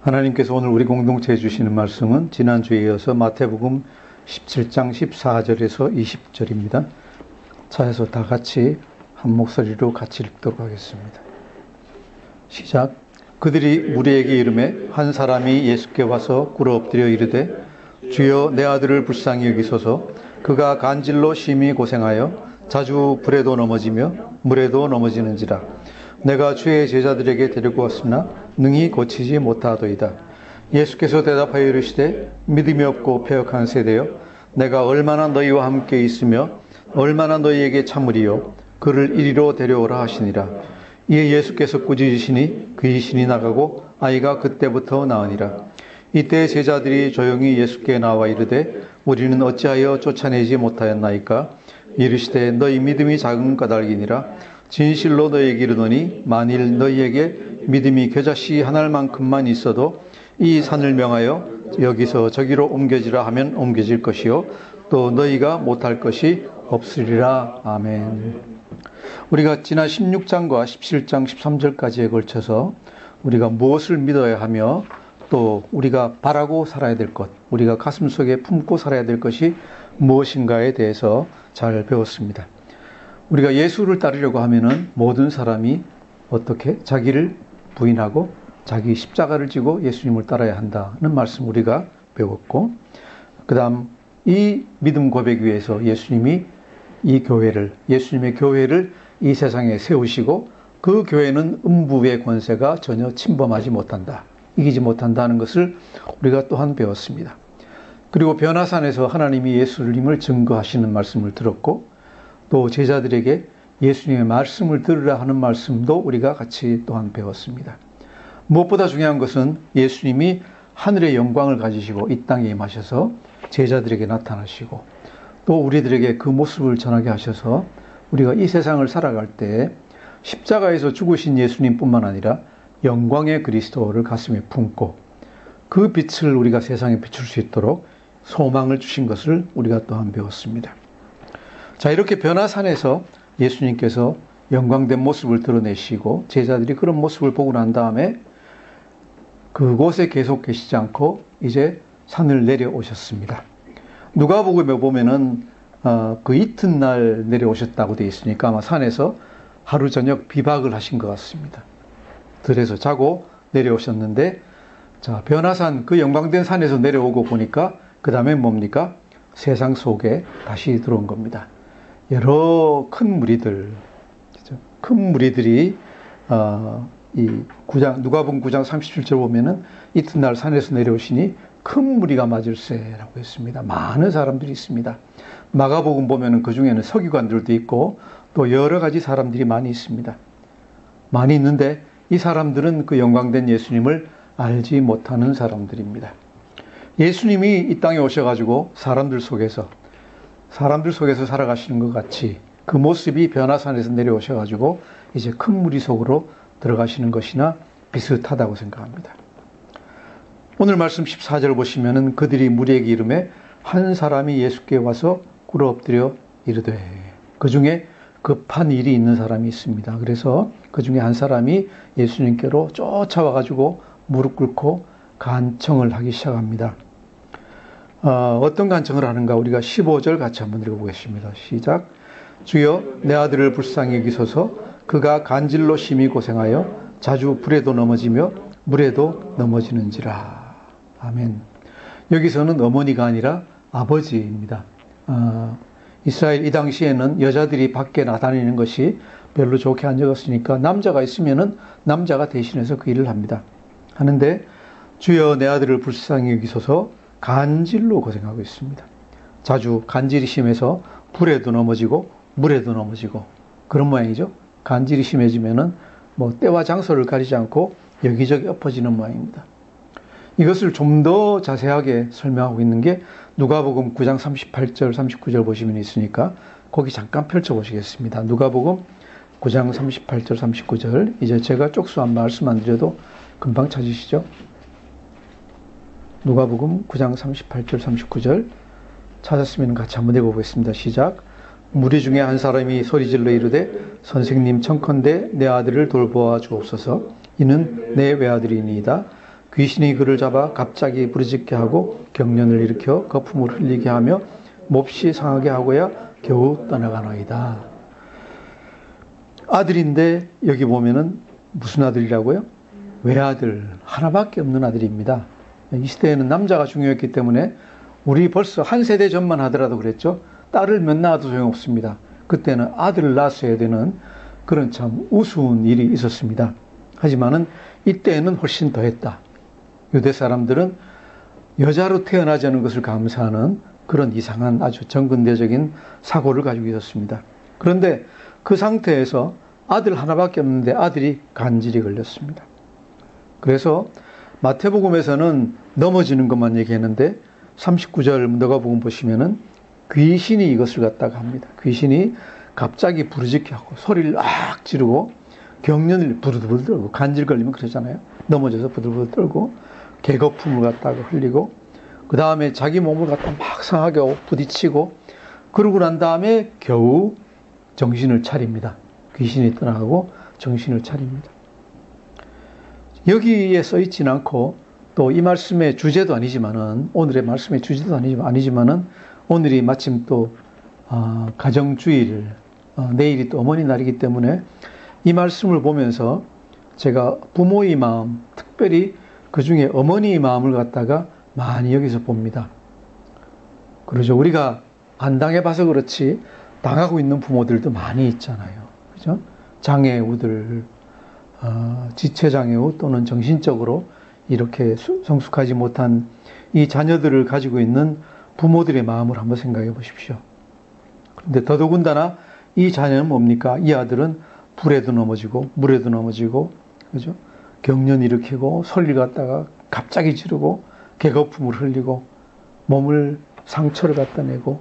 하나님께서 오늘 우리 공동체에 주시는 말씀은 지난주에 이어서 마태복음 17장 14절에서 20절입니다. 차에서 다 같이 한 목소리로 같이 읽도록 하겠습니다. 시작. 그들이 무리에게 이르매 한 사람이 예수께 와서 꿇어 엎드려 이르되 주여 내 아들을 불쌍히 여기소서. 그가 간질로 심히 고생하여 자주 불에도 넘어지며 물에도 넘어지는지라. 내가 주의 제자들에게 데리고 왔으나 능히 고치지 못하도이다. 예수께서 대답하여 이르시되 믿음이 없고 패역한 세대여, 내가 얼마나 너희와 함께 있으며 얼마나 너희에게 참으리요. 그를 이리로 데려오라 하시니라. 이에 예수께서 꾸짖으시니 그 이신이 나가고 아이가 그때부터 나으니라. 이때 제자들이 조용히 예수께 나와 이르되 우리는 어찌하여 쫓아내지 못하였나이까? 이르시되 너희 믿음이 작은 까닭이니라. 진실로 너희에게 이르노니 만일 너희에게 믿음이 겨자씨 한 알만큼만 있어도 이 산을 명하여 여기서 저기로 옮겨지라 하면 옮겨질 것이요 또 너희가 못할 것이 없으리라. 아멘. 우리가 지난 16장과 17장 13절까지에 걸쳐서 우리가 무엇을 믿어야 하며 또 우리가 바라고 살아야 될 것, 우리가 가슴속에 품고 살아야 될 것이 무엇인가에 대해서 잘 배웠습니다. 우리가 예수를 따르려고 하면은 모든 사람이 어떻게 자기를 부인하고 자기 십자가를 지고 예수님을 따라야 한다는 말씀 우리가 배웠고, 그 다음 이 믿음 고백 위에서 예수님이 이 교회를, 예수님의 교회를 이 세상에 세우시고 그 교회는 음부의 권세가 전혀 침범하지 못한다, 이기지 못한다는 것을 우리가 또한 배웠습니다. 그리고 변화산에서 하나님이 예수님을 증거하시는 말씀을 들었고, 또 제자들에게 예수님의 말씀을 들으라 하는 말씀도 우리가 같이 또한 배웠습니다. 무엇보다 중요한 것은 예수님이 하늘의 영광을 가지시고 이 땅에 임하셔서 제자들에게 나타나시고 또 우리들에게 그 모습을 전하게 하셔서 우리가 이 세상을 살아갈 때 십자가에서 죽으신 예수님뿐만 아니라 영광의 그리스도를 가슴에 품고 그 빛을 우리가 세상에 비출 수 있도록 소망을 주신 것을 우리가 또한 배웠습니다. 자, 이렇게 변화산에서 예수님께서 영광된 모습을 드러내시고 제자들이 그런 모습을 보고 난 다음에 그곳에 계속 계시지 않고 이제 산을 내려오셨습니다. 누가복음에 보면은 그 이튿날 내려오셨다고 되어 있으니까 아마 산에서 하루 저녁 비박을 하신 것 같습니다. 들에서 자고 내려오셨는데, 자, 변화산 그 영광된 산에서 내려오고 보니까 그 다음에 뭡니까? 세상 속에 다시 들어온 겁니다. 여러 큰 무리들, 큰 무리들이 이 누가복음 9장 37절 보면은 이튿날 산에서 내려오시니 큰 무리가 맞을세라고 했습니다. 많은 사람들이 있습니다. 마가복음 보면은 그 중에는 서기관들도 있고 또 여러 가지 사람들이 많이 있습니다. 많이 있는데 이 사람들은 그 영광된 예수님을 알지 못하는 사람들입니다. 예수님이 이 땅에 오셔가지고 사람들 속에서 살아가시는 것 같이 그 모습이 변화산에서 내려오셔가지고 이제 큰 무리 속으로 들어가시는 것이나 비슷하다고 생각합니다. 오늘 말씀 14절 보시면은 그들이 무리에게 이르매 한 사람이 예수께 와서 꿇어 엎드려 이르되, 그 중에 급한 일이 있는 사람이 있습니다. 그래서 그 중에 한 사람이 예수님께로 쫓아와가지고 무릎 꿇고 간청을 하기 시작합니다. 어떤 간청을 하는가 우리가 15절 같이 한번 읽어보겠습니다. 시작. 주여 내 아들을 불쌍히 여기소서. 그가 간질로 심히 고생하여 자주 불에도 넘어지며 물에도 넘어지는지라. 아멘. 여기서는 어머니가 아니라 아버지입니다. 이스라엘 이 당시에는 여자들이 밖에 나다니는 것이 별로 좋게 안 여겼으니까 남자가 있으면은 남자가 대신해서 그 일을 합니다. 하는데 주여 내 아들을 불쌍히 여기소서. 간질로 고생하고 있습니다. 자주 간질이 심해서 불에도 넘어지고 물에도 넘어지고 그런 모양이죠. 간질이 심해지면은 뭐 때와 장소를 가리지 않고 여기저기 엎어지는 모양입니다. 이것을 좀 더 자세하게 설명하고 있는 게 누가복음 9장 38절 39절 보시면 있으니까 거기 잠깐 펼쳐보시겠습니다. 누가복음 9장 38절 39절, 이제 제가 쪽수 한 말씀 안 드려도 금방 찾으시죠? 누가복음 9장 38절 39절 찾았으면 같이 한번 읽어보겠습니다. 시작. 무리 중에 한 사람이 소리질러 이르되 선생님 청컨대 내 아들을 돌보아 주옵소서. 이는 내 외아들이니이다. 귀신이 그를 잡아 갑자기 부르짖게 하고 경련을 일으켜 거품을 흘리게 하며 몹시 상하게 하고야 겨우 떠나가나이다. 아들인데 여기 보면은 무슨 아들이라고요? 외아들, 하나밖에 없는 아들입니다. 이 시대에는 남자가 중요했기 때문에 우리 벌써 한 세대 전만 하더라도 그랬죠. 딸을 몇 낳아도 소용없습니다. 그때는 아들을 낳았어야 되는 그런 참 우스운 일이 있었습니다. 하지만은 이때는 훨씬 더했다. 유대 사람들은 여자로 태어나지 않은 것을 감사하는 그런 이상한 아주 정근대적인 사고를 가지고 있었습니다. 그런데 그 상태에서 아들 하나밖에 없는데 아들이 간질이 걸렸습니다. 그래서 마태복음에서는 넘어지는 것만 얘기했는데 39절 누가복음 보시면은 귀신이 이것을 갖다가 합니다. 귀신이 갑자기 부르짖게 하고 소리를 악 지르고 경련을 부들부들 떨고 간질 걸리면 그러잖아요. 넘어져서 부들부들 떨고 개거품을 갖다가 흘리고 그 다음에 자기 몸을 갖다 막 상하게 하고 부딪히고 그러고 난 다음에 겨우 정신을 차립니다. 귀신이 떠나가고 정신을 차립니다. 여기에 써 있지는 않고 또 이 말씀의 주제도 아니지만은 오늘의 말씀의 주제도 아니지만은 오늘이 마침 또 가정주일 내일이 또 어머니 날이기 때문에 이 말씀을 보면서 제가 부모의 마음, 특별히 그 중에 어머니의 마음을 갖다가 많이 여기서 봅니다. 그러죠. 우리가 안 당해봐서 그렇지 당하고 있는 부모들도 많이 있잖아요. 그죠? 장애우들, 지체장애우 또는 정신적으로 이렇게 성숙하지 못한 이 자녀들을 가지고 있는 부모들의 마음을 한번 생각해 보십시오. 그런데 더더군다나 이 자녀는 뭡니까? 이 아들은 불에도 넘어지고 물에도 넘어지고 그죠? 경련 일으키고 소리를 갖다가 갑자기 지르고 개거품을 흘리고 몸을 상처를 갖다 내고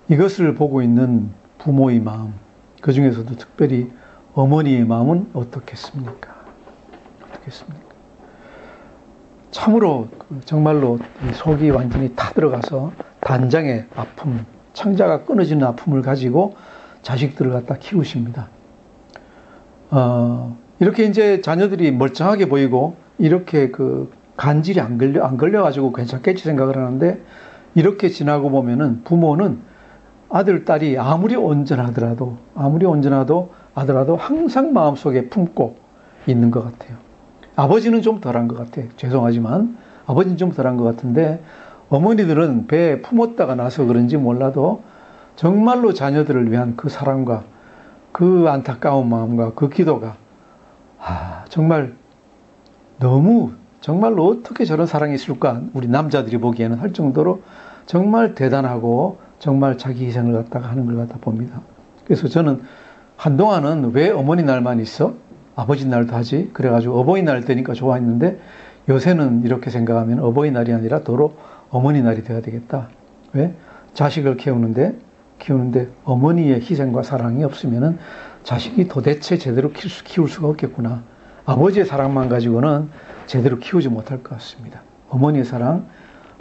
이것을 보고 있는 부모의 마음, 그 중에서도 특별히 어머니의 마음은 어떻겠습니까? 어떻겠습니까? 참으로 정말로 속이 완전히 타들어가서 단장의 아픔, 창자가 끊어지는 아픔을 가지고 자식들을 갖다 키우십니다. 이렇게 이제 자녀들이 멀쩡하게 보이고 이렇게 그 간질이 안 걸려가지고 괜찮겠지 생각을 하는데 이렇게 지나고 보면은 부모는 아들, 딸이 아무리 온전하더라도 항상 마음속에 품고 있는 것 같아요. 아버지는 좀 덜한 것 같아요. 죄송하지만 아버지는 좀 덜한 것 같은데 어머니들은 배에 품었다가 나서 그런지 몰라도 정말로 자녀들을 위한 그 사랑과 그 안타까운 마음과 그 기도가 정말 너무 정말로 어떻게 저런 사랑이 있을까 우리 남자들이 보기에는 할 정도로 정말 대단하고 정말 자기 희생을 갖다가 하는 걸 갖다 봅니다. 그래서 저는 한동안은 왜 어머니 날만 있어? 아버지 날도 하지. 그래가지고 어버이날 되니까 좋아했는데 요새는 이렇게 생각하면 어버이날이 아니라 도로 어머니 날이 돼야 되겠다. 왜? 자식을 키우는데 어머니의 희생과 사랑이 없으면은 자식이 도대체 제대로 키울 수가 없겠구나. 아버지의 사랑만 가지고는 제대로 키우지 못할 것 같습니다. 어머니의 사랑,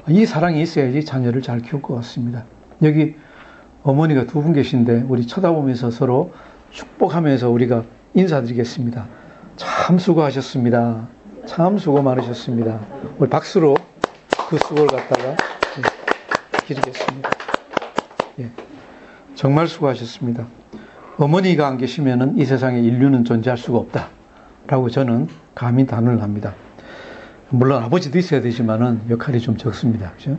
이 사랑이 있어야지 자녀를 잘 키울 것 같습니다. 여기 어머니가 두 분 계신데 우리 쳐다보면서 서로 축복하면서 우리가 인사드리겠습니다. 참 수고하셨습니다. 참 수고 많으셨습니다. 우리 박수로 그 수고를 갖다가 기리겠습니다. 예. 정말 수고하셨습니다. 어머니가 안 계시면은 이 세상에 인류는 존재할 수가 없다라고 저는 감히 단언을 합니다. 물론 아버지도 있어야 되지만은 역할이 좀 적습니다. 그죠?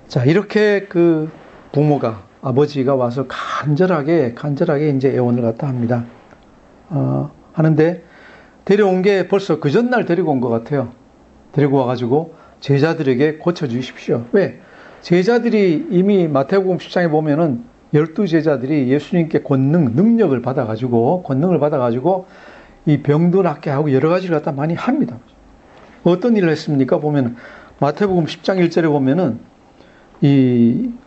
자, 이렇게 그 부모가 아버지가 와서 간절하게 이제 애원을 갖다 합니다. 하는데 데려온 게 벌써 그 전날 데리고 온 것 같아요. 데리고 와가지고 제자들에게 고쳐주십시오. 왜? 제자들이 이미 마태복음 10장에 보면은 12제자들이 예수님께 능력을 받아가지고 이 병도 낫게 하고 여러 가지를 갖다 많이 합니다. 어떤 일을 했습니까? 보면 마태복음 10장 1절에 보면은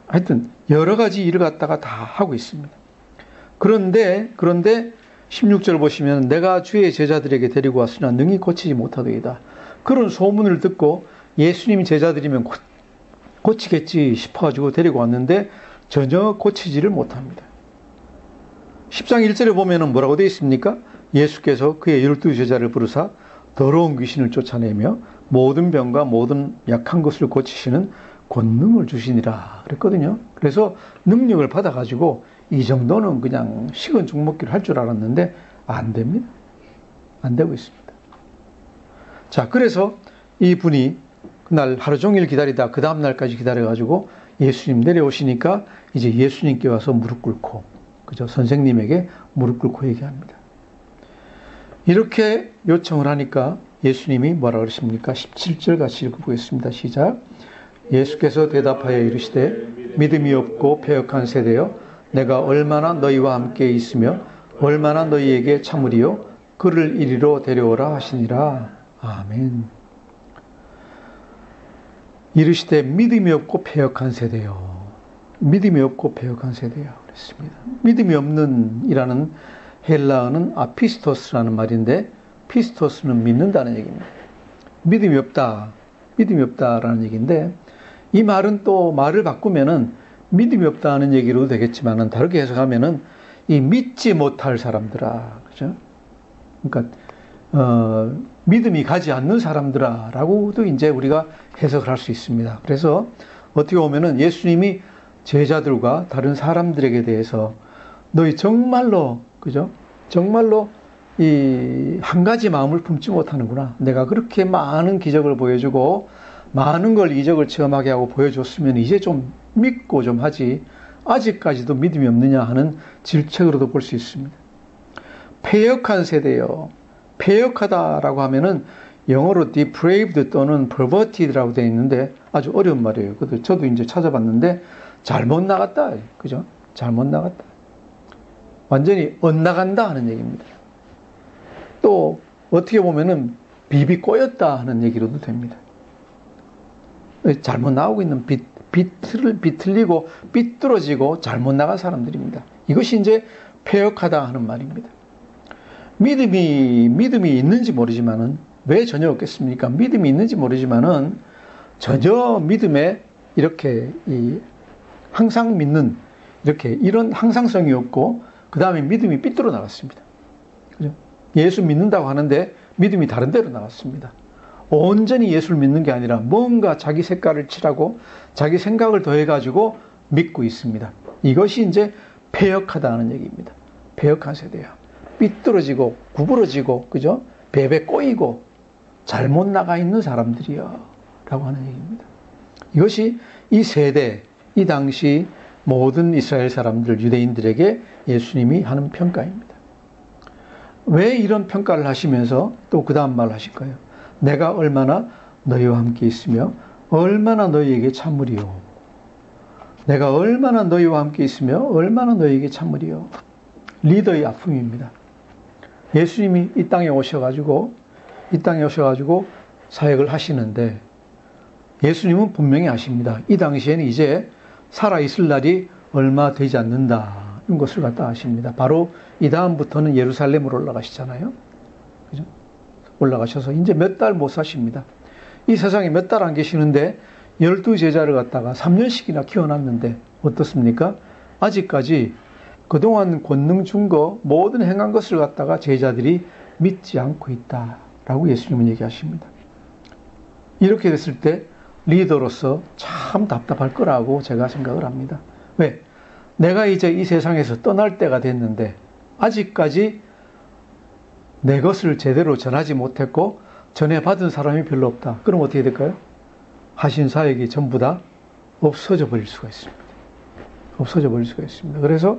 하여튼 여러 가지 일을 갖다가 다 하고 있습니다. 그런데 16절 보시면 내가 주의 제자들에게 데리고 왔으나 능히 고치지 못하더이다. 그런 소문을 듣고 예수님 제자들이면 고치겠지 싶어가지고 데리고 왔는데 전혀 고치지를 못합니다. 10장 1절에 보면은 뭐라고 되어 있습니까? 예수께서 그의 12제자를 부르사 더러운 귀신을 쫓아내며 모든 병과 모든 약한 것을 고치시는 권능을 주시니라 그랬거든요. 그래서 능력을 받아가지고 이 정도는 그냥 식은 죽 먹기를 할 줄 알았는데 안 됩니다. 안 되고 있습니다. 자, 그래서 이분이 그날 하루 종일 기다리다 그 다음날까지 기다려가지고 예수님 내려오시니까 이제 예수님께 와서 무릎 꿇고, 그죠? 선생님에게 무릎 꿇고 얘기합니다. 이렇게 요청을 하니까 예수님이 뭐라 그러십니까? 17절 같이 읽어보겠습니다. 시작. 예수께서 대답하여 이르시되 믿음이 없고 패역한 세대여 내가 얼마나 너희와 함께 있으며 얼마나 너희에게 참으리요 그를 이리로 데려오라 하시니라. 아멘. 이르시되 믿음이 없고 패역한 세대요. 믿음이 없고 패역한 세대요. 그랬습니다. 믿음이 없는 이라는 헬라어는 아피스토스라는 말인데 피스토스는 믿는다는 얘기입니다. 믿음이 없다. 믿음이 없다라는 얘기인데 이 말은 또 말을 바꾸면은 믿음이 없다는 얘기로 되겠지만은 다르게 해석하면은 이 믿지 못할 사람들아. 그죠? 그러니까 믿음이 가지 않는 사람들아라고도 이제 우리가 해석을 할 수 있습니다. 그래서 어떻게 보면은 예수님이 제자들과 다른 사람들에게 대해서 너희 정말로, 그죠? 정말로 이 한 가지 마음을 품지 못하는구나. 내가 그렇게 많은 기적을 보여주고 많은 걸 이적을 체험하게 하고 보여줬으면 이제 좀 믿고 좀 하지. 아직까지도 믿음이 없느냐 하는 질책으로도 볼 수 있습니다. 패역한 세대요. 패역하다라고 하면은 영어로 depraved 또는 perverted라고 되어 있는데 아주 어려운 말이에요. 저도 이제 찾아봤는데 잘못 나갔다. 그죠? 잘못 나갔다. 완전히 엇나간다 하는 얘기입니다. 또 어떻게 보면은 비비 꼬였다 하는 얘기로도 됩니다. 잘못 나오고 있는 비틀리고 삐뚤어지고 잘못 나간 사람들입니다. 이것이 이제 패역하다 하는 말입니다. 믿음이 있는지 모르지만은 왜 전혀 없겠습니까? 믿음이 있는지 모르지만은 전혀 믿음에 이렇게 항상 믿는 이렇게 이런 항상성이 없고 그 다음에 믿음이 삐뚤어 나갔습니다. 그죠? 예수 믿는다고 하는데 믿음이 다른 데로 나갔습니다. 온전히 예수를 믿는 게 아니라 뭔가 자기 색깔을 칠하고 자기 생각을 더해가지고 믿고 있습니다. 이것이 이제 패역하다는 얘기입니다. 패역한 세대야. 삐뚤어지고 구부러지고 그죠? 베베 꼬이고 잘못 나가 있는 사람들이요 라고 하는 얘기입니다. 이것이 이 세대, 이 당시 모든 이스라엘 사람들, 유대인들에게 예수님이 하는 평가입니다. 왜 이런 평가를 하시면서 또 그 다음 말 하실까요? 내가 얼마나 너희와 함께 있으며 얼마나 너희에게 참으리요. 내가 얼마나 너희와 함께 있으며 얼마나 너희에게 참으리요. 리더의 아픔입니다. 예수님이 이 땅에 오셔가지고 사역을 하시는데 예수님은 분명히 아십니다. 이 당시에는 이제 살아있을 날이 얼마 되지 않는다는 것을 갖다 아십니다. 바로 이 다음부터는 예루살렘으로 올라가시잖아요. 그죠? 올라가셔서 이제 몇 달 못 사십니다. 이 세상에 몇 달 안 계시는데 12제자를 갖다가 3년씩이나 키워놨는데 어떻습니까? 아직까지 그동안 권능 준 거 모든 행한 것을 갖다가 제자들이 믿지 않고 있다라고 예수님은 얘기하십니다. 이렇게 됐을 때 리더로서 참 답답할 거라고 제가 생각을 합니다. 왜? 내가 이제 이 세상에서 떠날 때가 됐는데 아직까지 내 것을 제대로 전하지 못했고 전해받은 사람이 별로 없다. 그럼 어떻게 될까요? 하신 사역이 전부 다 없어져 버릴 수가 있습니다. 없어져 버릴 수가 있습니다. 그래서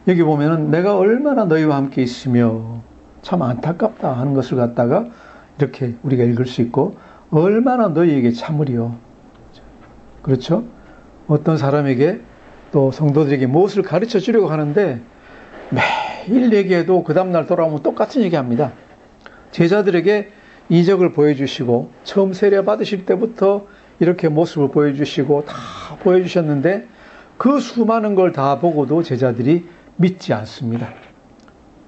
여기 보면은 내가 얼마나 너희와 함께 있으며 참 안타깝다 하는 것을 갖다가 이렇게 우리가 읽을 수 있고 얼마나 너희에게 참으리요. 그렇죠? 어떤 사람에게 또 성도들에게 무엇을 가르쳐 주려고 하는데 매일 얘기해도 그 다음날 돌아오면 똑같은 얘기합니다. 제자들에게 이적을 보여주시고 처음 세례 받으실 때부터 이렇게 모습을 보여주시고 다 보여주셨는데 그 수많은 걸 다 보고도 제자들이 믿지 않습니다.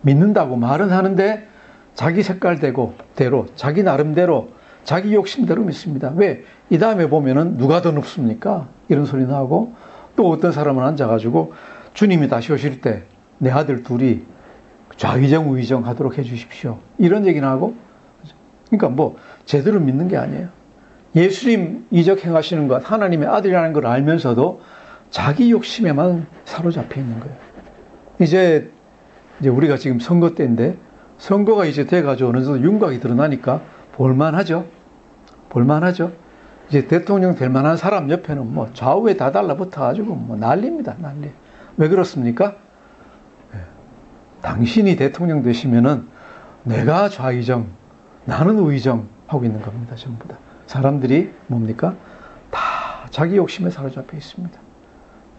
믿는다고 말은 하는데 자기 색깔대로 자기 나름대로 자기 욕심대로 믿습니다. 왜? 이 다음에 보면은 누가 더 높습니까? 이런 소리 나오고 또 어떤 사람은 앉아가지고 주님이 다시 오실 때 내 아들 둘이 좌의정 우의정 하도록 해주십시오. 이런 얘기는 하고 그러니까 뭐 제대로 믿는 게 아니에요. 예수님 이적 행하시는 것, 하나님의 아들이라는 걸 알면서도 자기 욕심에만 사로잡혀 있는 거예요. 이제 우리가 지금 선거 때인데 선거가 이제 돼가지고 어느 정도 윤곽이 드러나니까 볼만하죠. 볼만하죠. 이제 대통령 될 만한 사람 옆에는 뭐 좌우에 다 달라붙어가지고 뭐 난리입니다. 난리. 왜 그렇습니까? 당신이 대통령 되시면은 내가 좌의정, 나는 우의정 하고 있는 겁니다. 전부 다. 사람들이 뭡니까? 다 자기 욕심에 사로잡혀 있습니다.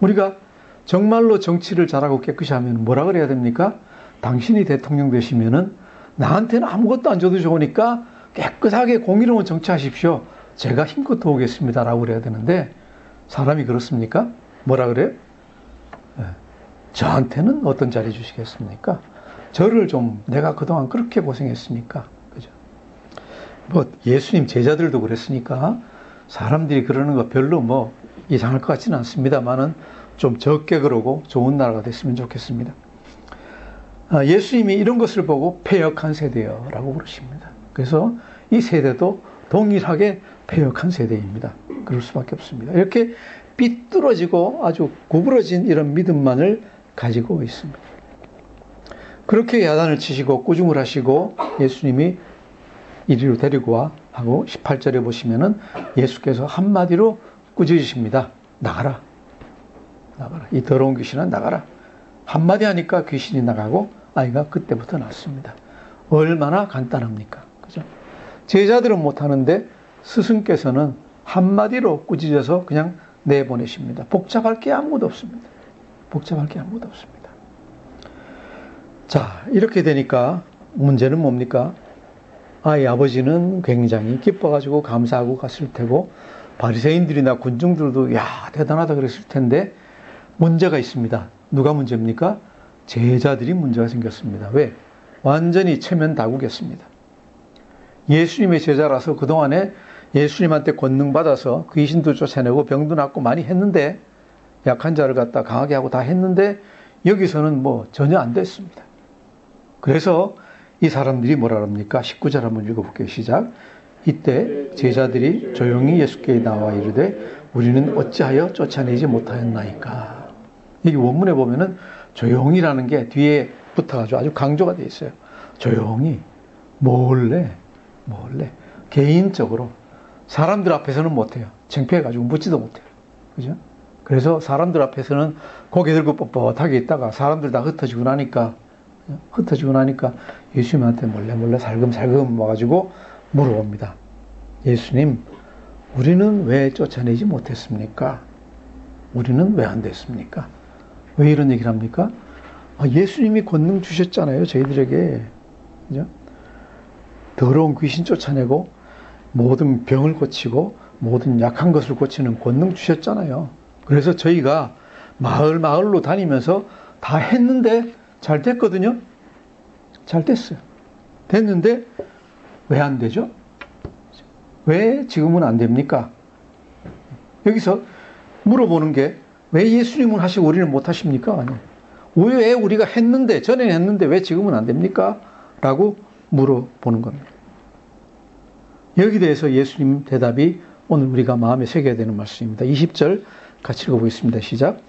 우리가 정말로 정치를 잘하고 깨끗이 하면 뭐라 그래야 됩니까? 당신이 대통령 되시면은 나한테는 아무것도 안 줘도 좋으니까 깨끗하게 공의로운 정치하십시오. 제가 힘껏 도우겠습니다. 라고 그래야 되는데 사람이 그렇습니까? 뭐라 그래요? 저한테는 어떤 자리 주시겠습니까? 저를 좀 내가 그동안 그렇게 고생했으니까. 그죠? 뭐 예수님 제자들도 그랬으니까 사람들이 그러는 거 별로 뭐 이상할 것 같지는 않습니다만은 좀 적게 그러고 좋은 나라가 됐으면 좋겠습니다. 예수님이 이런 것을 보고 패역한 세대요 라고 그러십니다. 그래서 이 세대도 동일하게 패역한 세대입니다. 그럴 수밖에 없습니다. 이렇게 삐뚤어지고 아주 구부러진 이런 믿음만을 가지고 있습니다. 그렇게 야단을 치시고 꾸중을 하시고 예수님이 이리로 데리고 와 하고 18절에 보시면은 예수께서 한마디로 꾸짖으십니다. 나가라. 나가라. 이 더러운 귀신아 나가라. 한마디 하니까 귀신이 나가고 아이가 그때부터 났습니다. 얼마나 간단합니까? 그죠? 제자들은 못하는데 스승께서는 한마디로 꾸짖어서 그냥 내보내십니다. 복잡할 게 아무것도 없습니다. 복잡할 게 아무것도 없습니다. 자, 이렇게 되니까 문제는 뭡니까? 아이 아버지는 굉장히 기뻐가지고 감사하고 갔을 테고 바리새인들이나 군중들도 야 대단하다 그랬을 텐데 문제가 있습니다. 누가 문제입니까? 제자들이 문제가 생겼습니다. 왜? 완전히 체면다구겠습니다. 예수님의 제자라서 그동안에 예수님한테 권능 받아서 귀신도 쫓아내고 병도 낫고 많이 했는데 약한 자를 갖다 강하게 하고 다 했는데 여기서는 뭐 전혀 안 됐습니다. 그래서 이 사람들이 뭐라 합니까? 19절 한번 읽어볼게요. 시작. 이때 제자들이 조용히 예수께 나와 이르되 우리는 어찌하여 쫓아내지 못하였나이까. 여기 원문에 보면은 조용히라는 게 뒤에 붙어가지고 아주 강조가 되어 있어요. 조용히 몰래 개인적으로 사람들 앞에서는 못해요. 창피해가지고 묻지도 못해요. 그죠? 그래서 사람들 앞에서는 고개 들고 뻣뻣하게 있다가 사람들 다 흩어지고 나니까 예수님한테 몰래 살금살금 와가지고 물어봅니다. 예수님, 우리는 왜 쫓아내지 못했습니까? 우리는 왜 안 됐습니까? 왜 이런 얘기를 합니까? 예수님이 권능 주셨잖아요, 저희들에게. 그죠? 더러운 귀신 쫓아내고 모든 병을 고치고 모든 약한 것을 고치는 권능 주셨잖아요. 그래서 저희가 마을로 다니면서 다 했는데 잘 됐거든요. 잘 됐어요. 됐는데 왜 안 되죠? 왜 지금은 안 됩니까? 여기서 물어보는 게 왜 예수님은 하시고 우리는 못 하십니까? 아니요. 왜 우리가 했는데 전에는 했는데 왜 지금은 안 됩니까? 라고 물어보는 겁니다. 여기에 대해서 예수님 대답이 오늘 우리가 마음에 새겨야 되는 말씀입니다. 20절 같이 읽어보겠습니다. 시작.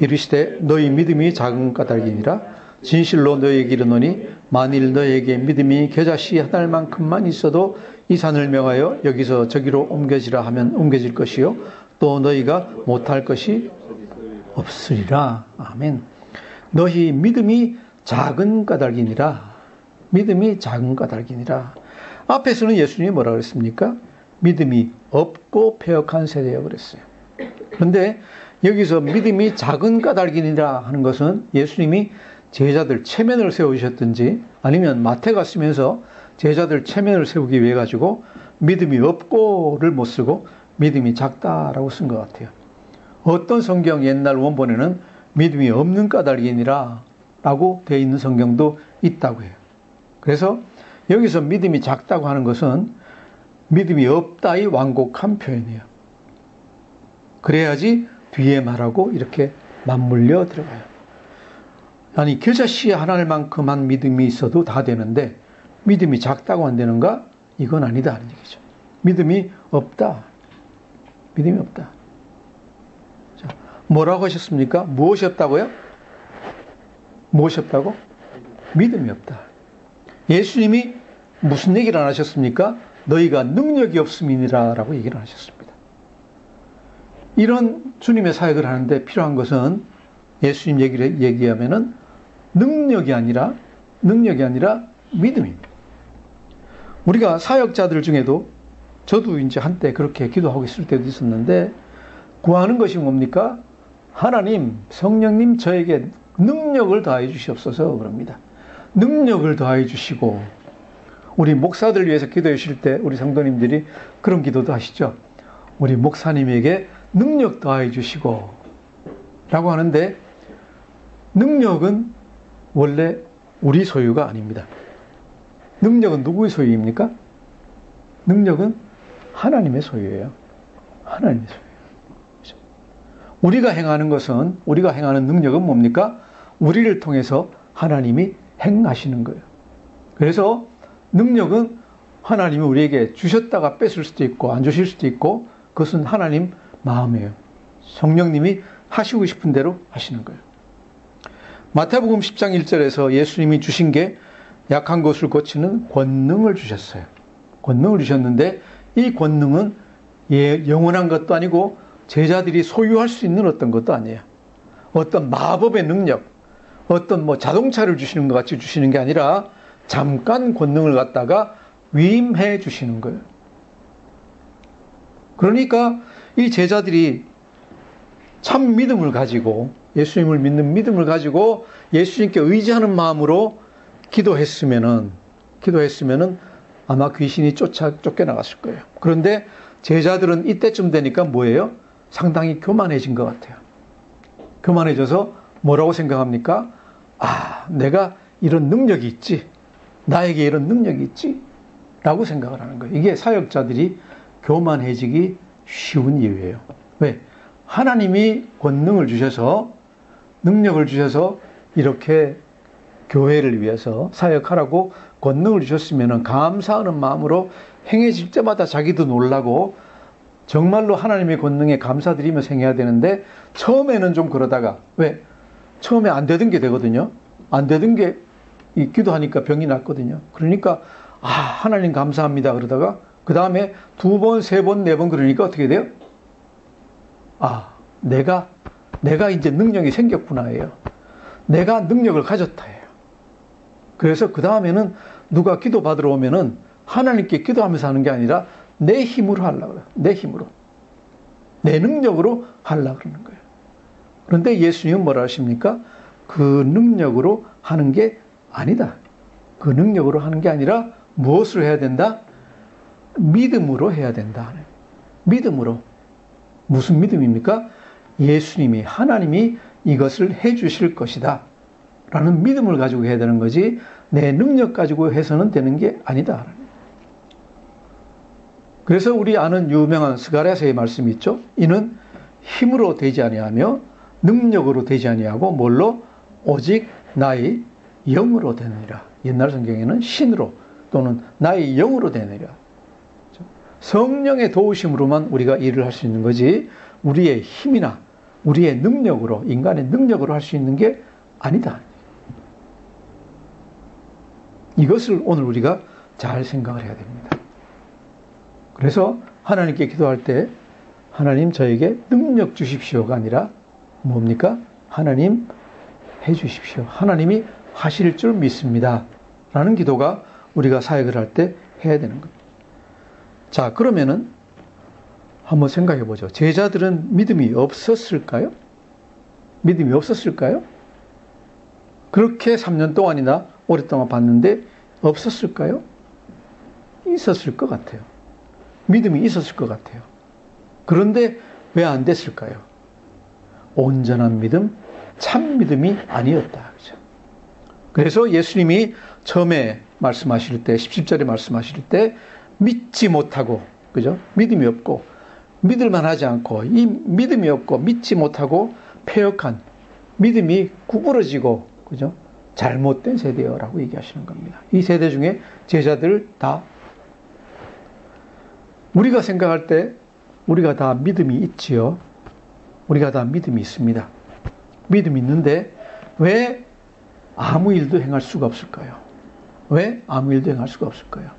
이르시되 너희 믿음이 작은 까닭이니라. 진실로 너희에게 이르노니 만일 너희에게 믿음이 겨자씨 한 알만큼만 있어도 이 산을 명하여 여기서 저기로 옮겨지라 하면 옮겨질 것이요 또 너희가 못할 것이 없으리라. 아멘. 너희 믿음이 작은 까닭이니라. 믿음이 작은 까닭이니라. 앞에서는 예수님이 뭐라 그랬습니까? 믿음이 없고 패역한 세대라고 그랬어요. 그런데 여기서 믿음이 작은 까닭이니라 하는 것은 예수님이 제자들 체면을 세우셨든지 아니면 마태가 쓰면서 제자들 체면을 세우기 위해 가지고 믿음이 없고를 못 쓰고 믿음이 작다라고 쓴 것 같아요. 어떤 성경 옛날 원본에는 믿음이 없는 까닭이니라 라고 되어 있는 성경도 있다고 해요. 그래서 여기서 믿음이 작다고 하는 것은 믿음이 없다의 완곡한 표현이에요. 그래야지 뒤에 말하고 이렇게 맞물려 들어가요. 아니 겨자씨 하나만큼만 믿음이 있어도 다 되는데 믿음이 작다고 안 되는가? 이건 아니다 하는 얘기죠. 믿음이 없다. 믿음이 없다. 자, 뭐라고 하셨습니까? 무엇이 없다고요? 무엇이 없다고? 믿음이 없다. 예수님이 무슨 얘기를 안 하셨습니까? 너희가 능력이 없음이니라 라고 얘기를 안 하셨습니다. 이런 주님의 사역을 하는데 필요한 것은 예수님 얘기를 얘기하면은 능력이 아니라 믿음입니다. 우리가 사역자들 중에도 저도 이제 한때 그렇게 기도하고 있을 때도 있었는데 구하는 것이 뭡니까? 하나님, 성령님 저에게 능력을 더하여 주시옵소서 그럽니다. 능력을 더하여 주시고 우리 목사들 위해서 기도해 주실 때 우리 성도님들이 그런 기도도 하시죠. 우리 목사님에게 능력 더하여 주시고 라고 하는데 능력은 원래 우리 소유가 아닙니다. 능력은 누구의 소유입니까? 능력은 하나님의 소유예요. 하나님의 소유예요. 우리가 행하는 것은, 우리가 행하는 능력은 뭡니까? 우리를 통해서 하나님이 행하시는 거예요. 그래서 능력은 하나님이 우리에게 주셨다가 뺏을 수도 있고 안 주실 수도 있고 그것은 하나님 마음이에요. 성령님이 하시고 싶은 대로 하시는 거예요. 마태복음 10장 1절에서 예수님이 주신 게 약한 것을 고치는 권능을 주셨어요. 권능을 주셨는데 이 권능은 영원한 것도 아니고 제자들이 소유할 수 있는 어떤 것도 아니에요. 어떤 마법의 능력, 어떤 자동차를 주시는 것 같이 주시는 게 아니라 잠깐 권능을 갖다가 위임해 주시는 거예요. 그러니까 이 제자들이 참 믿음을 가지고 예수님을 믿는 믿음을 가지고 예수님께 의지하는 마음으로 기도했으면은 아마 귀신이 쫓겨나갔을 거예요. 그런데 제자들은 이때쯤 되니까 뭐예요? 상당히 교만해진 것 같아요. 교만해져서 뭐라고 생각합니까? 아, 내가 이런 능력이 있지. 나에게 이런 능력이 있지. 라고 생각을 하는 거예요. 이게 사역자들이 교만해지기 쉬운 이유예요. 왜? 하나님이 권능을 주셔서 능력을 주셔서 이렇게 교회를 위해서 사역하라고 권능을 주셨으면 감사하는 마음으로 행해질 때마다 자기도 놀라고 정말로 하나님의 권능에 감사드리면서 행해야 되는데 처음에는 좀 그러다가 왜? 처음에 안 되던 게 되거든요. 안 되던 게 기도하니까 병이 났거든요. 그러니까 하나님 감사합니다 그러다가 그 다음에 2번, 3번, 4번 그러니까 어떻게 돼요? 내가 이제 능력이 생겼구나예요. 내가 능력을 가졌다예요. 그래서 그 다음에는 누가 기도 받으러 오면은 하나님께 기도하면서 하는 게 아니라 내 힘으로 하려고 그래요. 내 힘으로. 내 능력으로 하려고 그러는 거예요. 그런데 예수님은 뭐라 하십니까? 그 능력으로 하는 게 아니다. 그 능력으로 하는 게 아니라 무엇으로 해야 된다? 믿음으로 해야 된다. 믿음으로. 무슨 믿음입니까? 예수님이, 하나님이 이것을 해 주실 것이다. 라는 믿음을 가지고 해야 되는 거지 내 능력 가지고 해서는 되는 게 아니다. 그래서 우리 아는 유명한 스가랴서의 말씀이 있죠. 이는 힘으로 되지 아니하며 능력으로 되지 아니하고 뭘로? 오직 나의 영으로 되느니라. 옛날 성경에는 신으로 또는 나의 영으로 되느니라. 성령의 도우심으로만 우리가 일을 할 수 있는 거지 우리의 힘이나 우리의 능력으로, 인간의 능력으로 할 수 있는 게 아니다. 이것을 오늘 우리가 잘 생각을 해야 됩니다. 그래서 하나님께 기도할 때 하나님 저에게 능력 주십시오가 아니라 뭡니까? 하나님 해 주십시오. 하나님이 하실 줄 믿습니다. 라는 기도가 우리가 사역을 할 때 해야 되는 겁니다. 자, 그러면은 한번 생각해 보죠. 제자들은 믿음이 없었을까요? 믿음이 없었을까요? 그렇게 3년 동안이나 오랫동안 봤는데 없었을까요? 있었을 것 같아요. 믿음이 있었을 것 같아요. 그런데 왜 안 됐을까요? 온전한 믿음, 참 믿음이 아니었다. 그죠? 그래서 예수님이 처음에 말씀하실 때, 17절에 말씀하실 때 믿지 못하고, 그죠? 믿음이 없고, 믿을만 하지 않고, 이 믿음이 없고, 믿지 못하고, 패역한, 믿음이 구부러지고, 그죠? 잘못된 세대여라고 얘기하시는 겁니다. 이 세대 중에 제자들 다 우리가 생각할 때 우리가 다 믿음이 있지요. 우리가 다 믿음이 있습니다. 믿음이 있는데 왜 아무 일도 행할 수가 없을까요? 왜 아무 일도 행할 수가 없을까요?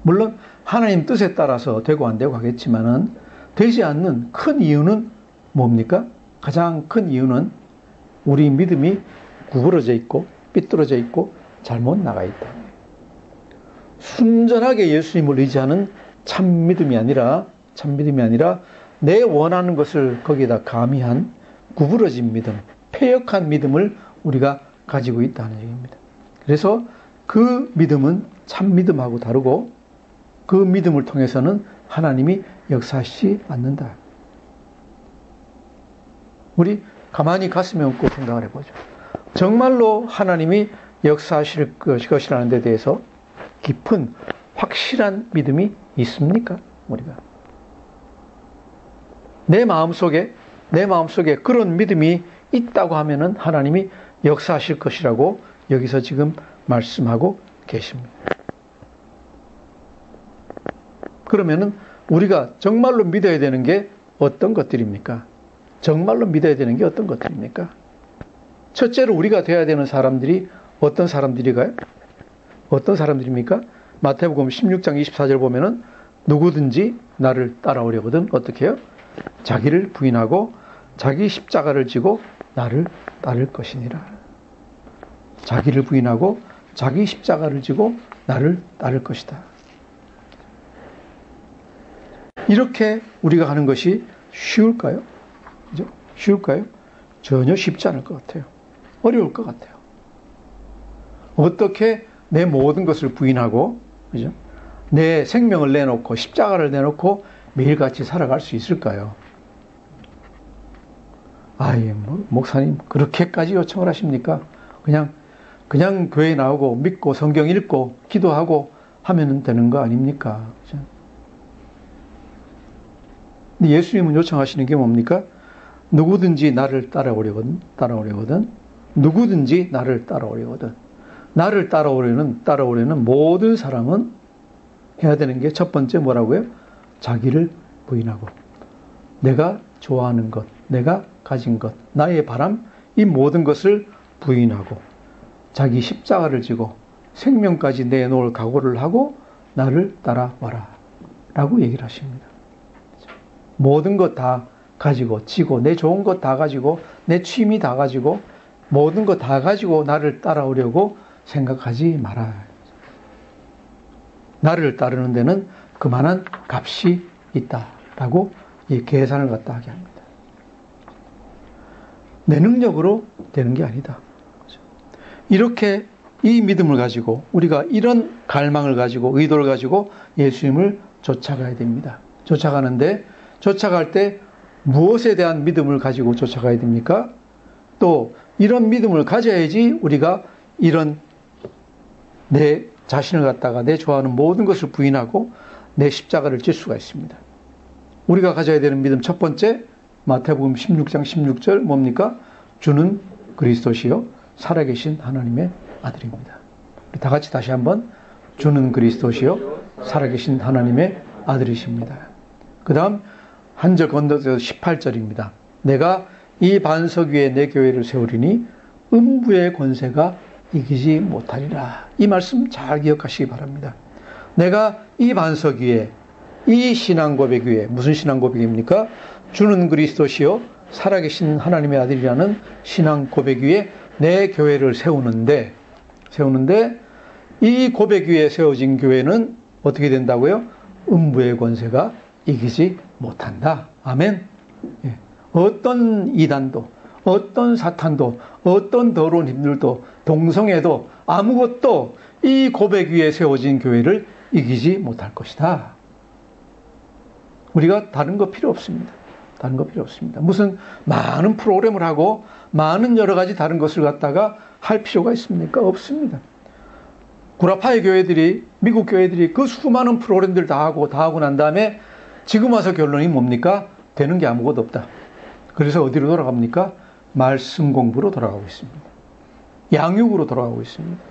물론 하나님 뜻에 따라서 되고 안 되고 하겠지만은 되지 않는 큰 이유는 뭡니까? 가장 큰 이유는 우리 믿음이 구부러져 있고 삐뚤어져 있고 잘못 나가 있다. 순전하게 예수님을 의지하는 참 믿음이 아니라 내 원하는 것을 거기에다 가미한 구부러진 믿음, 패역한 믿음을 우리가 가지고 있다는 얘기입니다. 그래서 그 믿음은 참 믿음하고 다르고 그 믿음을 통해서는 하나님이 역사하시지 않는다. 우리 가만히 가슴에 얹고 생각을 해보죠. 정말로 하나님이 역사하실 것이라는 데 대해서 깊은 확실한 믿음이 있습니까? 우리가 내 마음속에 그런 믿음이 있다고 하면은 하나님이 역사하실 것이라고 여기서 지금 말씀하고 계십니다. 그러면은 우리가 정말로 믿어야 되는 게 어떤 것들입니까? 정말로 믿어야 되는 게 어떤 것들입니까? 첫째로 우리가 되어야 되는 사람들이 어떤 사람들이가요? 어떤 사람들입니까? 마태복음 16장 24절 보면은 누구든지 나를 따라오려거든 어떻게 해요? 자기를 부인하고 자기 십자가를 지고 나를 따를 것이니라. 자기를 부인하고 자기 십자가를 지고 나를 따를 것이다. 이렇게 우리가 하는 것이 쉬울까요? 그죠? 쉬울까요? 전혀 쉽지 않을 것 같아요. 어려울 것 같아요. 어떻게 내 모든 것을 부인하고, 그죠? 내 생명을 내놓고, 십자가를 내놓고 매일같이 살아갈 수 있을까요? 목사님, 그렇게까지 요청을 하십니까? 그냥 교회 나오고, 믿고, 성경 읽고, 기도하고 하면 되는 거 아닙니까? 그죠? 근데 예수님은 요청하시는 게 뭡니까? 누구든지 나를 따라오려거든. 누구든지 나를 따라오려거든. 나를 따라오려는 모든 사람은 해야 되는 게 첫 번째 뭐라고요? 자기를 부인하고 내가 좋아하는 것, 내가 가진 것, 나의 바람, 이 모든 것을 부인하고 자기 십자가를 지고 생명까지 내놓을 각오를 하고 나를 따라와라 라고 얘기를 하십니다. 모든 것 다 가지고 지고 내 좋은 것 다 가지고 내 취미 다 가지고 모든 것 다 가지고 나를 따라오려고 생각하지 마라. 나를 따르는 데는 그만한 값이 있다라고 이 계산을 갖다 하게 합니다. 내 능력으로 되는 게 아니다. 이렇게 이 믿음을 가지고 우리가 이런 갈망을 가지고 의도를 가지고 예수님을 쫓아가야 됩니다. 쫓아갈 때 무엇에 대한 믿음을 가지고 쫓아가야 됩니까? 또 이런 믿음을 가져야지 우리가 이런 내 자신을 갖다가 내 좋아하는 모든 것을 부인하고 내 십자가를 질 수가 있습니다. 우리가 가져야 되는 믿음 첫 번째 마태복음 16장 16절 뭡니까? 주는 그리스도시요 살아계신 하나님의 아들입니다. 다 같이 다시 한번 주는 그리스도시요 살아계신 하나님의 아들이십니다. 그 다음 한 절 건너서 18절입니다. 내가 이 반석 위에 내 교회를 세우리니 음부의 권세가 이기지 못하리라. 이 말씀 잘 기억하시기 바랍니다. 내가 이 반석 위에 이 신앙 고백 위에 무슨 신앙 고백입니까? 주는 그리스도시요 살아계신 하나님의 아들이라는 신앙 고백 위에 내 교회를 세우는데 이 고백 위에 세워진 교회는 어떻게 된다고요? 음부의 권세가 이기지 못한다. 아멘. 예. 어떤 이단도, 어떤 사탄도, 어떤 더러운 힘들도, 동성애도 아무것도 이 고백 위에 세워진 교회를 이기지 못할 것이다. 우리가 다른 거 필요 없습니다. 무슨 많은 프로그램을 하고 많은 여러 가지 다른 것을 갖다가 할 필요가 있습니까? 없습니다. 구라파의 교회들이, 미국 교회들이 그 수많은 프로그램들 다 하고 난 다음에 지금 와서 결론이 뭡니까? 되는 게 아무것도 없다. 그래서 어디로 돌아갑니까? 말씀 공부로 돌아가고 있습니다. 양육으로 돌아가고 있습니다.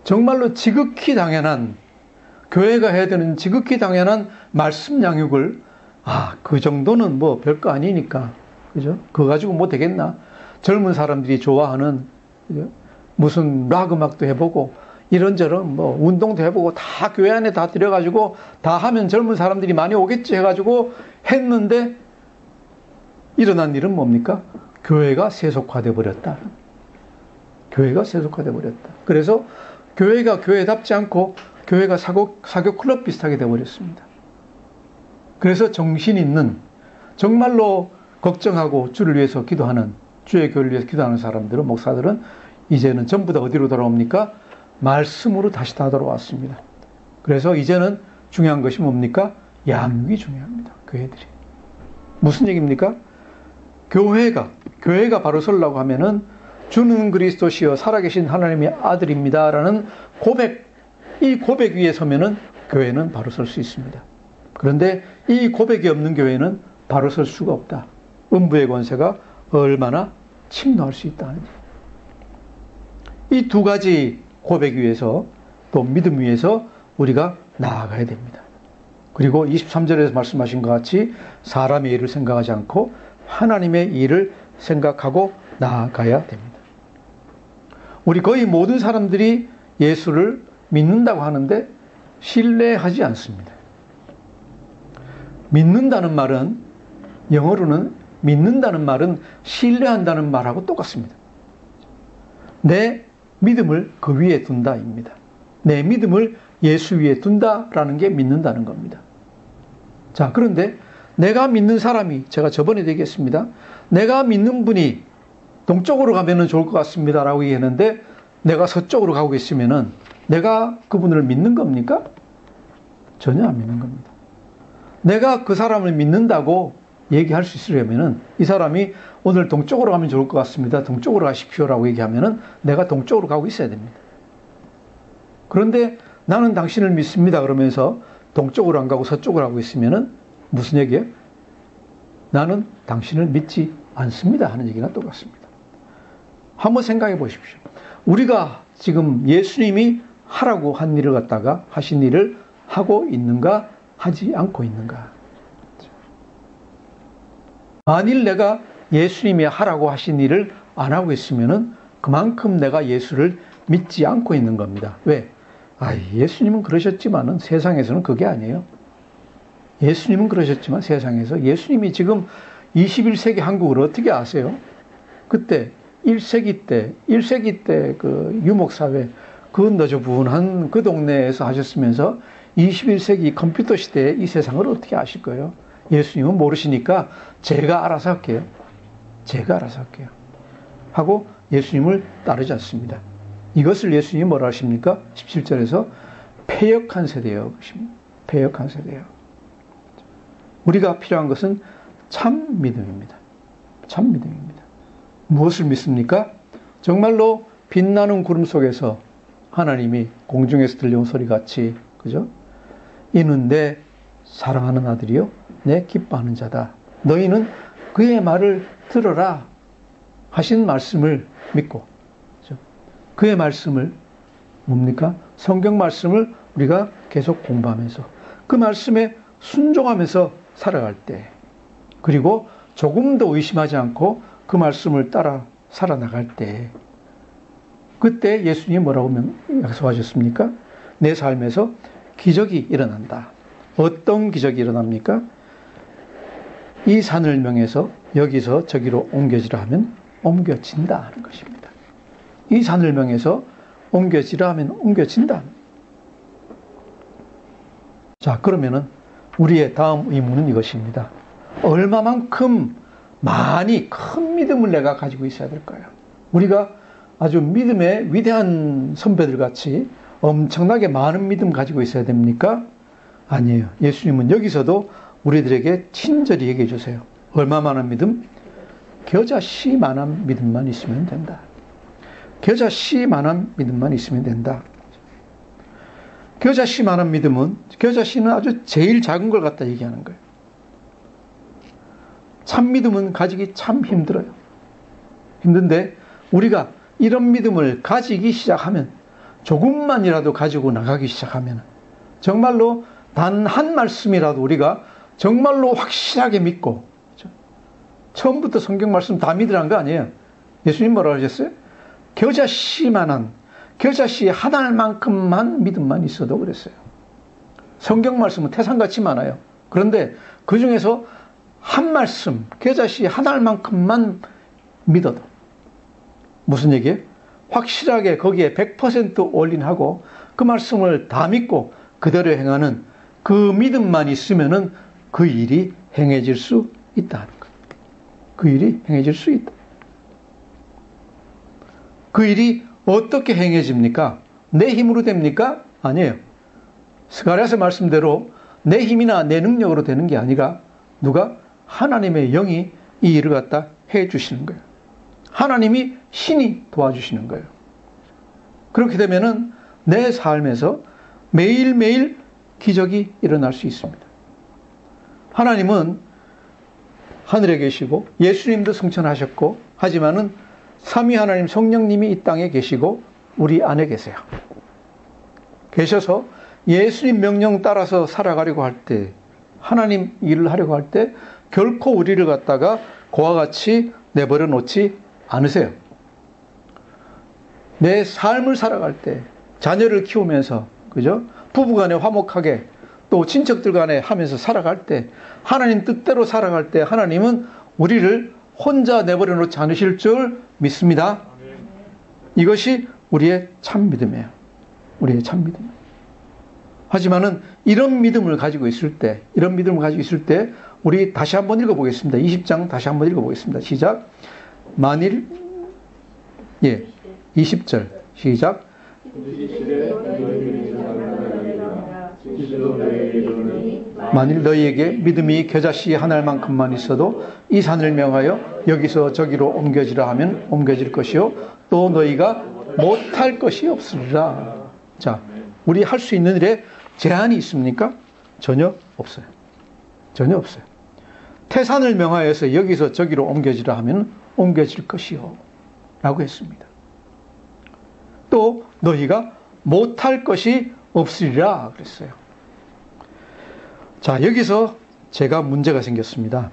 정말로 지극히 당연한 교회가 해야 되는 지극히 당연한 말씀 양육을 그 정도는 뭐 별거 아니니까, 그죠? 그거 가지고 뭐 되겠나? 젊은 사람들이 좋아하는, 그죠? 무슨 락 음악도 해보고 이런저런 뭐 운동도 해보고 다 교회 안에 다 들여가지고 다 하면 젊은 사람들이 많이 오겠지 해가지고 했는데 일어난 일은 뭡니까? 교회가 세속화돼 버렸다. 교회가 세속화돼 버렸다. 그래서 교회가 교회답지 않고 교회가 사교 클럽 비슷하게 돼 버렸습니다. 그래서 정신 있는, 정말로 걱정하고 주를 위해서 기도하는, 주의 교회를 위해서 기도하는 사람들은, 목사들은 이제는 전부 다 어디로 돌아옵니까? 말씀으로 다시 다 돌아왔습니다. 그래서 이제는 중요한 것이 뭡니까? 양육이 중요합니다. 교회들이. 무슨 얘기입니까? 교회가 바로 서려고 하면은 주는 그리스도시여 살아계신 하나님의 아들입니다라는 고백, 이 고백 위에 서면은 교회는 바로 설 수 있습니다. 그런데 이 고백이 없는 교회는 바로 설 수가 없다. 음부의 권세가 얼마나 침노할 수 있다는 이 두 가지 고백 위에서 또 믿음 위에서 우리가 나아가야 됩니다. 그리고 23절에서 말씀하신 것 같이 사람의 일을 생각하지 않고 하나님의 일을 생각하고 나아가야 됩니다. 우리 거의 모든 사람들이 예수를 믿는다고 하는데 신뢰하지 않습니다. 믿는다는 말은, 영어로는 믿는다는 말은 신뢰한다는 말하고 똑같습니다. 내 믿음을 그 위에 둔다입니다. 내 믿음을 예수 위에 둔다라는 게 믿는다는 겁니다. 자, 그런데 내가 믿는 사람이, 제가 저번에 얘기했습니다. 내가 믿는 분이 동쪽으로 가면 좋을 것 같습니다 라고 얘기했는데 내가 서쪽으로 가고 있으면 내가 그분을 믿는 겁니까? 전혀 안 믿는 겁니다. 내가 그 사람을 믿는다고 얘기할 수 있으려면 이 사람이 오늘 동쪽으로 가면 좋을 것 같습니다. 동쪽으로 가십시오라고 얘기하면 내가 동쪽으로 가고 있어야 됩니다. 그런데 나는 당신을 믿습니다 그러면서 동쪽으로 안 가고 서쪽으로 가고 있으면 무슨 얘기예요? 나는 당신을 믿지 않습니다 하는 얘기나 똑같습니다. 한번 생각해 보십시오. 우리가 지금 예수님이 하라고 한 일을 갖다가 하신 일을 하고 있는가 하지 않고 있는가. 만일 내가 예수님이 하라고 하신 일을 안 하고 있으면 그만큼 내가 예수를 믿지 않고 있는 겁니다. 왜? 예수님은 그러셨지만은 세상에서는 그게 아니에요. 예수님은 그러셨지만 세상에서 예수님이 지금 21세기 한국을 어떻게 아세요? 그때 1세기 때 그 유목사회, 그 너저분한 그 동네에서 하셨으면서 21세기 컴퓨터 시대에 이 세상을 어떻게 아실 거예요? 예수님은 모르시니까 제가 알아서 할게요. 하고 예수님을 따르지 않습니다. 이것을 예수님이 뭐라 하십니까? 17절에서 패역한 세대요. 패역한 세대요. 우리가 필요한 것은 참 믿음입니다. 참 믿음입니다. 무엇을 믿습니까? 정말로 빛나는 구름 속에서 하나님이 공중에서 들려온 소리 같이, 그죠? 이는 내 사랑하는 아들이요 내 기뻐하는 자다. 너희는 그의 말을 들어라 하신 말씀을 믿고, 그죠? 그의 말씀을 뭡니까? 성경 말씀을 우리가 계속 공부하면서 그 말씀에 순종하면서 살아갈 때, 그리고 조금도 의심하지 않고 그 말씀을 따라 살아나갈 때, 그때 예수님이 뭐라고 약속하셨습니까? 내 삶에서 기적이 일어난다. 어떤 기적이 일어납니까? 이 산을 명해서 여기서 저기로 옮겨지라 하면 옮겨진다 하는 것입니다. 이 산을 명해서 옮겨지라 하면 옮겨진다. 자, 그러면은 우리의 다음 의문은 이것입니다. 얼마만큼 많이 큰 믿음을 내가 가지고 있어야 될까요? 우리가 아주 믿음의 위대한 선배들 같이 엄청나게 많은 믿음 가지고 있어야 됩니까? 아니에요. 예수님은 여기서도 우리들에게 친절히 얘기해 주세요. 얼마만한 믿음? 겨자씨만한 믿음만 있으면 된다. 겨자씨만한 믿음만 있으면 된다. 겨자씨만한 믿음은, 겨자씨는 아주 제일 작은 걸 갖다 얘기하는 거예요. 참 믿음은 가지기 참 힘들어요. 힘든데 우리가 이런 믿음을 가지기 시작하면, 조금만이라도 가지고 나가기 시작하면 정말로 단 한 말씀이라도 우리가 정말로 확실하게 믿고, 그렇죠? 처음부터 성경 말씀 다 믿으라는 거 아니에요. 예수님 뭐라고 하셨어요? 겨자씨만한, 겨자씨 한 알만큼만 믿음만 있어도 그랬어요. 성경 말씀은 태산같이 많아요. 그런데 그 중에서 한 말씀, 겨자씨 한 알만큼만 믿어도, 무슨 얘기예요? 확실하게 거기에 100% 올인하고 그 말씀을 다 믿고 그대로 행하는 그 믿음만 있으면은 그 일이 행해질 수 있다는 거예요. 그 일이 행해질 수 있다. 그 일이 어떻게 행해집니까? 내 힘으로 됩니까? 아니에요. 스가랴서 말씀대로 내 힘이나 내 능력으로 되는 게 아니라 누가? 하나님의 영이 이 일을 갖다 해 주시는 거예요. 하나님이 신이 도와주시는 거예요. 그렇게 되면은 내 삶에서 매일매일 기적이 일어날 수 있습니다. 하나님은 하늘에 계시고 예수님도 승천하셨고 하지만은 삼위 하나님 성령님이 이 땅에 계시고 우리 안에 계세요. 계셔서 예수님 명령 따라서 살아가려고 할 때, 하나님 일을 하려고 할 때 결코 우리를 갖다가 그와 같이 내버려 놓지 않으세요. 내 삶을 살아갈 때, 자녀를 키우면서, 그죠? 부부간에 화목하게, 또 친척들 간에 하면서 살아갈 때, 하나님 뜻대로 살아갈 때 하나님은 우리를 혼자 내버려 놓지 않으실 줄 믿습니다. 이것이 우리의 참 믿음이에요. 우리의 참 믿음. 하지만은 이런 믿음을 가지고 있을 때, 우리 다시 한번 읽어보겠습니다. 20장 다시 한번 읽어보겠습니다. 시작. 만일, 20절. 시작. 만일 너희에게 믿음이 겨자씨 한 알만큼만 있어도 이 산을 명하여 여기서 저기로 옮겨지라 하면 옮겨질 것이요 또 너희가 못할 것이 없으리라. 자, 우리 할 수 있는 일에 제한이 있습니까? 전혀 없어요. 전혀 없어요. 태산을 명하여서 여기서 저기로 옮겨지라 하면 옮겨질 것이요 라고 했습니다. 또 너희가 못할 것이 없으리라 그랬어요. 자, 여기서 제가 문제가 생겼습니다.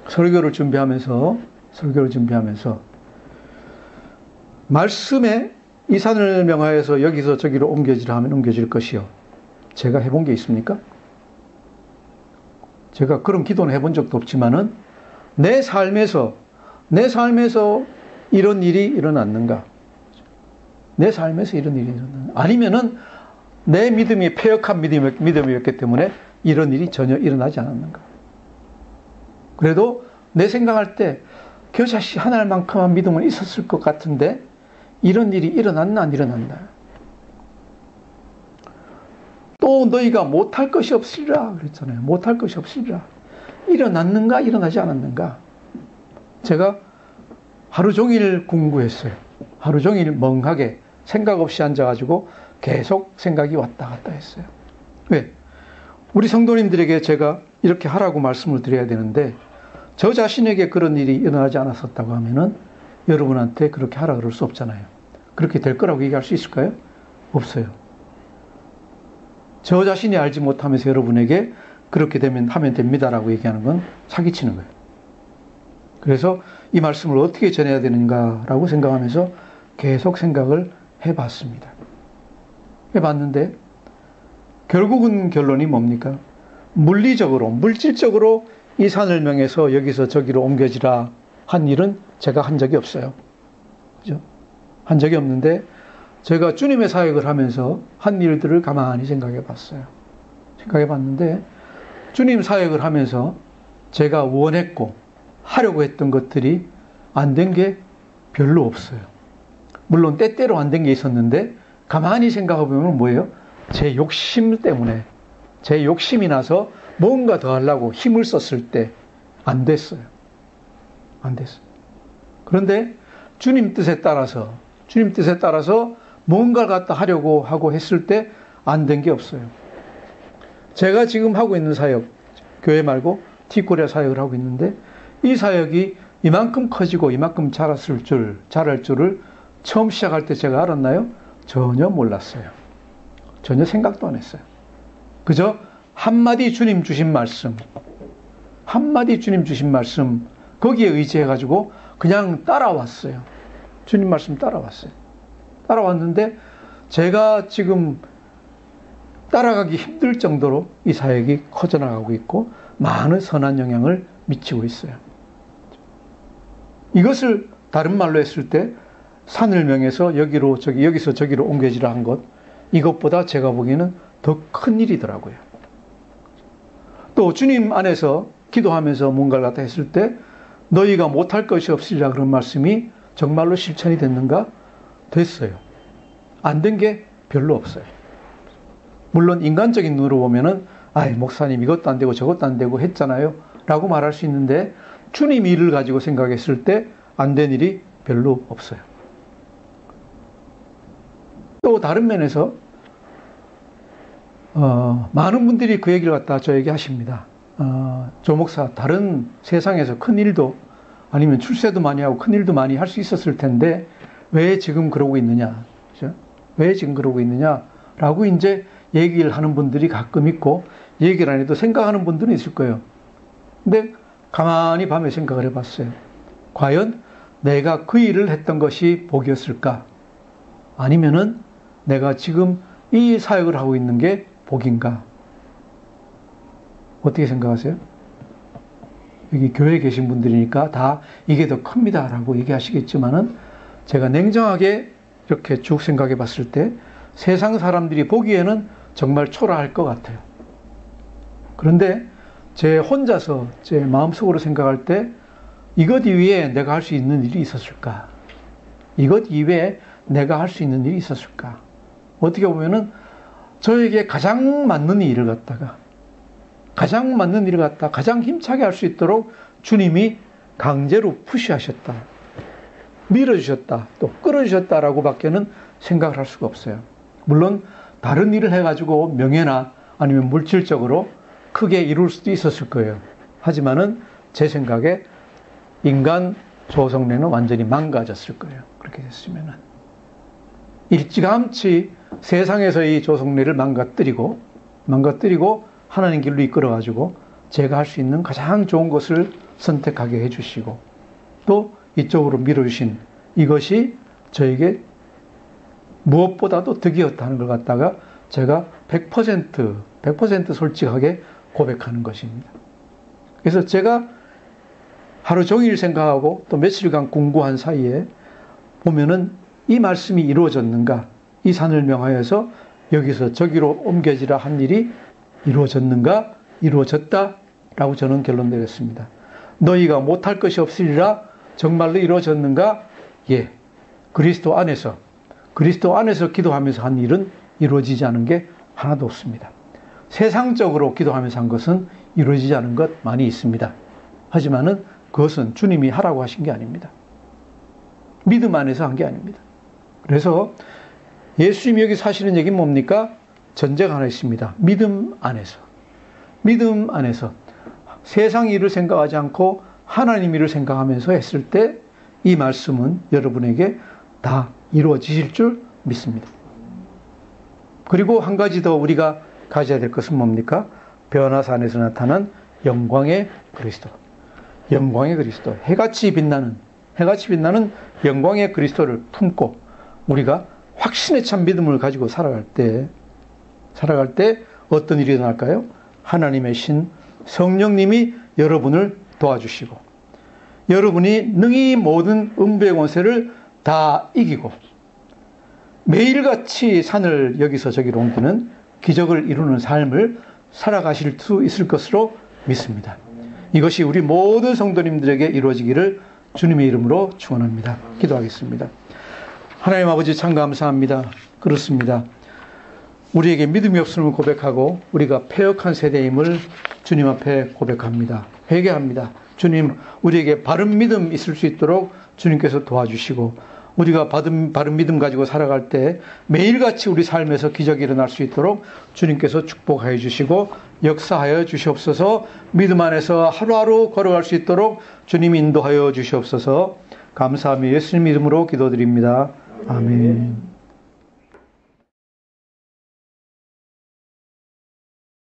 설교를 준비하면서 말씀에 이 산을 명하여서 여기서 저기로 옮겨지라 하면 옮겨질 것이요. 제가 해본 게 있습니까? 제가 그런 기도는 해본 적도 없지만은 내 삶에서 이런 일이 일어났는가? 내 삶에서 이런 일이 일어났는가? 아니면은 내 믿음이 패역한 믿음이었기 때문에 이런 일이 전혀 일어나지 않았는가? 그래도 내 생각할 때 겨자씨 한 알만큼만 믿음은 있었을 것 같은데 이런 일이 일어났나 안 일어났나? 또 너희가 못할 것이 없으리라 그랬잖아요. 못할 것이 없으리라. 일어났는가 일어나지 않았는가? 제가 하루 종일 공부했어요. 하루 종일 멍하게 생각 없이 앉아가지고 계속 생각이 왔다 갔다 했어요. 왜? 우리 성도님들에게 제가 이렇게 하라고 말씀을 드려야 되는데 저 자신에게 그런 일이 일어나지 않았었다고 하면은 여러분한테 그렇게 하라 그럴 수 없잖아요. 그렇게 될 거라고 얘기할 수 있을까요? 없어요. 저 자신이 알지 못하면서 여러분에게 그렇게 되면 하면 됩니다라고 얘기하는 건 사기치는 거예요. 그래서 이 말씀을 어떻게 전해야 되는가라고 생각하면서 계속 생각을 해봤습니다. 해봤는데 결국은 결론이 뭡니까? 물질적으로 이 산을 명해서 여기서 저기로 옮겨지라 한 일은 제가 한 적이 없어요. 그죠? 한 적이 없는데 제가 주님의 사역을 하면서 한 일들을 가만히 생각해 봤어요. 생각해 봤는데 주님 사역을 하면서 제가 원했고 하려고 했던 것들이 안 된 게 별로 없어요. 물론 때때로 안 된 게 있었는데 가만히 생각해 보면 뭐예요? 제 욕심 때문에, 제 욕심이 나서 뭔가 더 하려고 힘을 썼을 때 안 됐어요. 안 됐어요. 그런데 주님 뜻에 따라서 뭔가를 갖다 하려고 하고 했을 때 안 된 게 없어요. 제가 지금 하고 있는 사역, 교회 말고 티코리아 사역을 하고 있는데 이 사역이 이만큼 커지고 이만큼 자랄 줄을 처음 시작할 때 제가 알았나요? 전혀 몰랐어요. 전혀 생각도 안 했어요. 그저 한마디 주님 주신 말씀, 한마디 주님 주신 말씀, 거기에 의지해가지고 그냥 따라왔어요. 주님 말씀 따라왔어요. 따라왔는데 제가 지금 따라가기 힘들 정도로 이 사역이 커져나가고 있고 많은 선한 영향을 미치고 있어요. 이것을 다른 말로 했을 때 산을 명해서 여기서 저기로 옮겨지라 한 것, 이것보다 제가 보기에는 더 큰 일이더라고요. 또 주님 안에서 기도하면서 뭔가를 갖다 했을 때 너희가 못할 것이 없으리라 그런 말씀이 정말로 실천이 됐는가? 됐어요. 안 된 게 별로 없어요. 물론 인간적인 눈으로 보면은 목사님 이것도 안 되고 저것도 안 되고 했잖아요 라고 말할 수 있는데 주님 일을 가지고 생각했을 때 안 된 일이 별로 없어요. 또 다른 면에서 많은 분들이 그 얘기를 갖다 저에게 하십니다. 조 목사, 다른 세상에서 큰 일도 아니면 출세도 많이 하고 큰 일도 많이 할 수 있었을 텐데 왜 지금 그러고 있느냐? 그죠? 왜 지금 그러고 있느냐? 라고 이제 얘기를 하는 분들이 가끔 있고 얘기를 안 해도 생각하는 분들은 있을 거예요. 근데 가만히 밤에 생각을 해봤어요. 과연 내가 그 일을 했던 것이 복이었을까? 아니면은 내가 지금 이 사역을 하고 있는 게 복인가? 어떻게 생각하세요? 여기 교회에 계신 분들이니까 다 이게 더 큽니다 라고 얘기하시겠지만은 제가 냉정하게 이렇게 쭉 생각해 봤을 때 세상 사람들이 보기에는 정말 초라할 것 같아요. 그런데 제 혼자서 제 마음속으로 생각할 때 이것 이외에 내가 할 수 있는 일이 있었을까? 이것 이외에 내가 할 수 있는 일이 있었을까? 어떻게 보면은 저에게 가장 맞는 일을 갖다가 가장 힘차게 할 수 있도록 주님이 강제로 푸시하셨다. 밀어주셨다. 또 끌어주셨다라고 밖에는 생각을 할 수가 없어요. 물론 다른 일을 해가지고 명예나 아니면 물질적으로 크게 이룰 수도 있었을 거예요. 하지만은 제 생각에 인간 조성래는 완전히 망가졌을 거예요. 그렇게 됐으면은. 일찌감치 세상에서의 조성래를 망가뜨리고 하나님 길로 이끌어가지고 제가 할 수 있는 가장 좋은 것을 선택하게 해주시고 또 이쪽으로 밀어주신 이것이 저에게 무엇보다도 덕이었다는 걸 갖다가 제가 100% 솔직하게 고백하는 것입니다. 그래서 제가 하루 종일 생각하고 또 며칠간 공부한 사이에 보면은 이 말씀이 이루어졌는가? 이 산을 명하여서 여기서 저기로 옮겨지라 한 일이 이루어졌는가? 이루어졌다라고 저는 결론 내렸습니다. 너희가 못할 것이 없으리라 정말로 이루어졌는가? 예. 그리스도 안에서 기도하면서 한 일은 이루어지지 않은 게 하나도 없습니다. 세상적으로 기도하면서 한 것은 이루어지지 않은 것 많이 있습니다. 하지만은 그것은 주님이 하라고 하신 게 아닙니다. 믿음 안에서 한 게 아닙니다. 그래서 예수님이 여기 사시는 얘기는 뭡니까? 전제가 하나 있습니다. 믿음 안에서 세상 일을 생각하지 않고 하나님 일을 생각하면서 했을 때 이 말씀은 여러분에게 다 이루어지실 줄 믿습니다. 그리고 한 가지 더 우리가 가져야 될 것은 뭡니까? 변화산에서 나타난 영광의 그리스도. 해같이 빛나는 영광의 그리스도를 품고 우리가 확신에 찬 믿음을 가지고 살아갈 때 어떤 일이 일어날까요? 하나님의 신 성령님이 여러분을 도와주시고 여러분이 능히 모든 음부의 권세를 다 이기고 매일같이 산을 여기서 저기로 옮기는 기적을 이루는 삶을 살아가실 수 있을 것으로 믿습니다. 이것이 우리 모든 성도님들에게 이루어지기를 주님의 이름으로 축원합니다. 기도하겠습니다. 하나님 아버지 참 감사합니다. 그렇습니다. 우리에게 믿음이 없음을 고백하고 우리가 패역한 세대임을 주님 앞에 고백합니다. 회개합니다. 주님, 우리에게 바른 믿음 있을 수 있도록 주님께서 도와주시고 우리가 바른 믿음 가지고 살아갈 때 매일같이 우리 삶에서 기적이 일어날 수 있도록 주님께서 축복하여 주시고 역사하여 주시옵소서. 믿음 안에서 하루하루 걸어갈 수 있도록 주님 인도하여 주시옵소서. 감사하며 예수님 이름으로 기도드립니다. 아멘.